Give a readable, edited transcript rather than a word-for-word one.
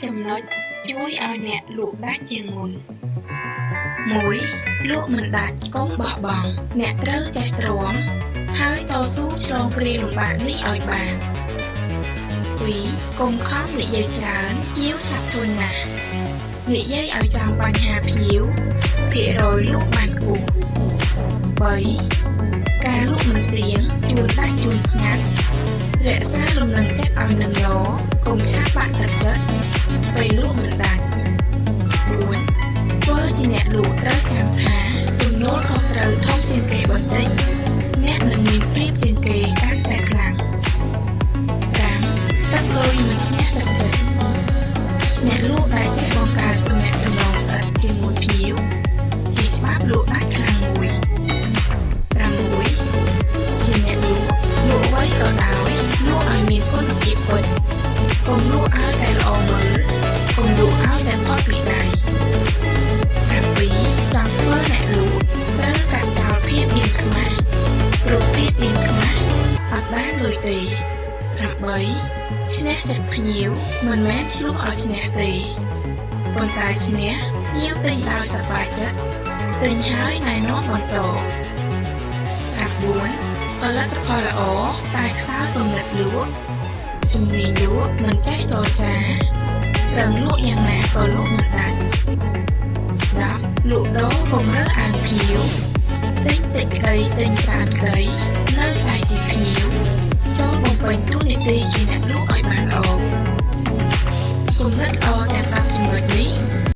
ចំណុចជួយឲ្យអ្នកលក់ដាច់ជាងមុន 1. លក់មិនដាច់កុំបោះបង់អ្នកត្រូវចេះទ្រាំហើយតស៊ូឆ្លងគ្រាលំបាកនេះឲ្យបាន 2. កុំខំនិយាយច្រើនភ្ញៀវចាប់ធន់ណាស់និយាយឲ្យចំបញ្ហាភ្ញៀវភាគរយលក់បានខ្ពស់ 3. ការលក់មិនទៀងជួនដាច់ជួនស្ងាត់រក្សាលំនឹងចិត្តឲ្យនឹងឡកុំឆាប់បាក់ទឹកចិត្តពេលលក់មិនដាច់ 4. ធ្វើជាអ្នកលក់ត្រូវចាំថាទំនួលខុសត្រូវធំជាងគេបន្តិចអ្នកនឹងមានប្រៀបជាងគេកាន់តែខ្លាំង 5. ទឹកលុយមិនឈ្នះទឹកចិត្តអ្នកលក់ដែលចេះបង្កើតទំនាក់ទំនងស្អិតជាមួយភ្ញៀវជាច្បាប់លក់ដាច់ខ្លាំងមួយ 6. ជាអ្នកលក់អ្វីក៏ដោយលក់ឲ្យមានគុណភាពពិតកុំលក់ឲ្យតែល្អមើលកុំលក់ឲ្យតែផុតពីដៃ 7. ចង់ធ្វើអ្នកលក់ត្រូវកាត់ចោលភាពមានខ្មាស់ព្រោះភាពមានខ្មាស់អត់បានលុយទេ 8. ឈ្នះចិត្តភ្ញៀវមិនមែនឆ្លុះឲ្យឈ្នះទេប៉ុន្តែឈ្នះភ្ញៀវទិញដោយសប្បាយចិត្តទិញហើយណែនាំបន្ត 9. ផលិតផលល្អតែខ្សោយគំនិតលក់ជំនាញលក់មិនចេះចរចារឹងលក់យ៉ាងណាក៏លក់មិនដាច់ 10. លក់ដូរកុំរើសអើងភ្ញៀវទិញតិចក្តីទិញច្រើនក្តីនៅតែជាភ្ញៀវចូលបំពេញតួនាទីជាអ្នកលក់ឲ្យបានល្អគំនិតល្អទាំង10ចំណុចនេះ